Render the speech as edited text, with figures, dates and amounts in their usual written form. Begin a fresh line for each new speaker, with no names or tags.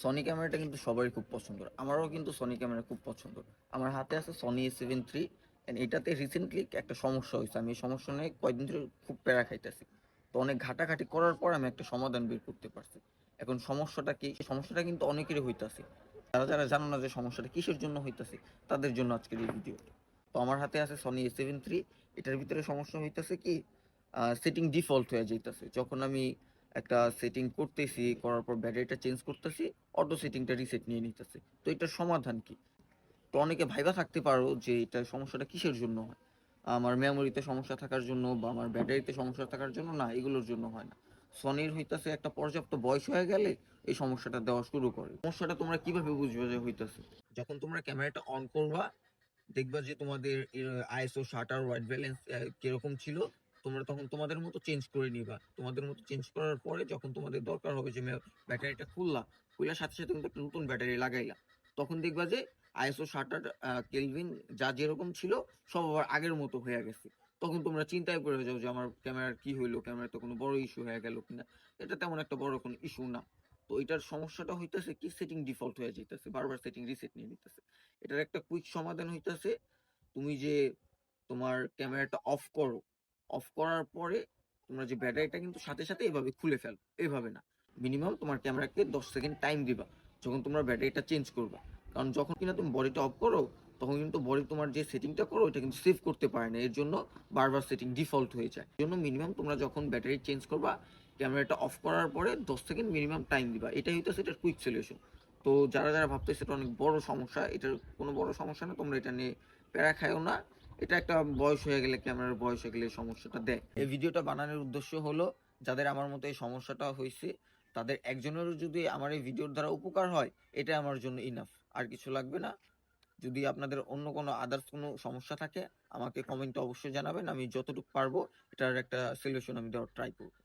Sony ক্যামেরাটা কিন্তু সবারই খুব পছন্দ। আমারও কিন্তু সনি ক্যামেরা খুব পছন্দ। আমার হাতে আছে সনি A7 III এন্ড এটাতে রিসেন্টলি একটা সমস্যা হইছে। আমি এই সমস্যা নিয়ে কয়েকদিন ধরে খুব প্যারা খাইতেছি। তো অনেক ঘাটাঘাটি করার পর আমি একটা সমাধান বের করতে পারছি। এখন সমস্যাটা কি? সেই সমস্যাটা কিন্তু অনেকেরই হইতাছে। যারা জানো না যে সমস্যাটা কিসের জন্য হইতাছে, তাদের জন্য আজকের এই ভিডিও। তো আমার হাতে আছে সনি A7 III। এটার ভিতরে সমস্যা হইতাছে কি? সেটিং ডিফল্ট হয়ে যাইতাছে। যখন আমি একটা সেটিং করতেছি, করার পর ব্যাটারিটা চেঞ্জ করতেছি, অটো সেটিংটা রিসেট নিয়ে নিতেছে। তো এটার সমাধান কি? তো অনেকে ভাইবা থাকতে পারো যে এটা সমস্যাটা কিসের জন্য হয়। আমার মেমোরিতে সমস্যা থাকার জন্য বা আমার ব্যাটারিতে সমস্যা থাকার জন্য না, এগুলোর জন্য হয় না। সনির হইতাছে একটা পর্যাপ্ত বয়স হয়ে গেলে এই সমস্যাটা দেওয়া শুরু করে। সমস্যাটা তোমরা কিভাবে বুঝবে যে হইতাছে? যখন তোমরা ক্যামেরাটা অন করবা, দেখবা যে তোমাদের আইএসও শাটার হোয়াইট ব্যালেন্স কিরকম ছিল। তোমরা তখন তোমাদের মতো চেঞ্জ করে নিবা। তোমাদের মতো চেঞ্জ করার পরে যখন তোমাদের দরকার হবে যে ব্যাটারিটা খুলার সাথে সাথে কিন্তু একটা নতুন ব্যাটারি লাগাইলা, তখন দেখবা যে আইএসও শাটার কেলভিন যা যেরকম ছিল সব আবার আগের মতো হয়ে গেছে। তখন তোমরা চিন্তায় পড়ে যাও যে আমার ক্যামেরার কি হইলো, ক্যামেরার তো কোনো বড় ইস্যু হয়ে গেল কিনা। এটা তেমন একটা বড় কোনো ইস্যু না। তো এটার সমস্যাটা হইতেছে কি, সেটিং ডিফল্ট হয়ে যাইতেছে, বারবার সেটিং রিসেট নিয়ে নিতেছে। এটার একটা কুইক সমাধান হইতেছে, তুমি যে তোমার ক্যামেরাটা অফ করো, অফ করার পরে তোমরা যে ব্যাটারিটা কিন্তু সাথে সাথে এভাবে খুলে ফেলো, এভাবে না। মিনিমাম তোমার ক্যামেরাকে 10 সেকেন্ড টাইম দিবা যখন তোমরা ব্যাটারিটা চেঞ্জ করবা। কারণ যখন কিনা তুমি বডিটা অফ করো, তখন কিন্তু বডি তোমার যে সেটিংটা করো এটা কিন্তু সেভ করতে পারে না, এর জন্য বারবার সেটিং ডিফল্ট হয়ে যায়। এর জন্য মিনিমাম তোমরা যখন ব্যাটারি চেঞ্জ করবা, ক্যামেরাটা অফ করার পরে 10 সেকেন্ড মিনিমাম টাইম দিবা। এটাই হইতেছে এটার কুইক সলিউশন। তো যারা ভাবতেছে এটা অনেক বড় সমস্যা, এটার কোনো বড় সমস্যা না, তোমরা এটা নিয়ে প্যারা খায়ও না। এটা একটা বয়স হয়ে গেলে, ক্যামেরার বয়স হয়ে গেলে এই সমস্যাটা দেয়। এই ভিডিওটা বানানোর উদ্দেশ্য হলো, যাদের আমার মতো এই সমস্যাটা হয়েছে তাদের একজনেরও যদি আমার এই ভিডিওর দ্বারা উপকার হয়, এটা আমার জন্য ইনাফ, আর কিছু লাগবে না। যদি আপনাদের অন্য কোনো আদার্স কোনো সমস্যা থাকে, আমাকে কমেন্টে অবশ্যই জানাবেন। আমি যতটুকু পারবো এটার একটা সলিউশন আমি দেওয়ার ট্রাই করবো।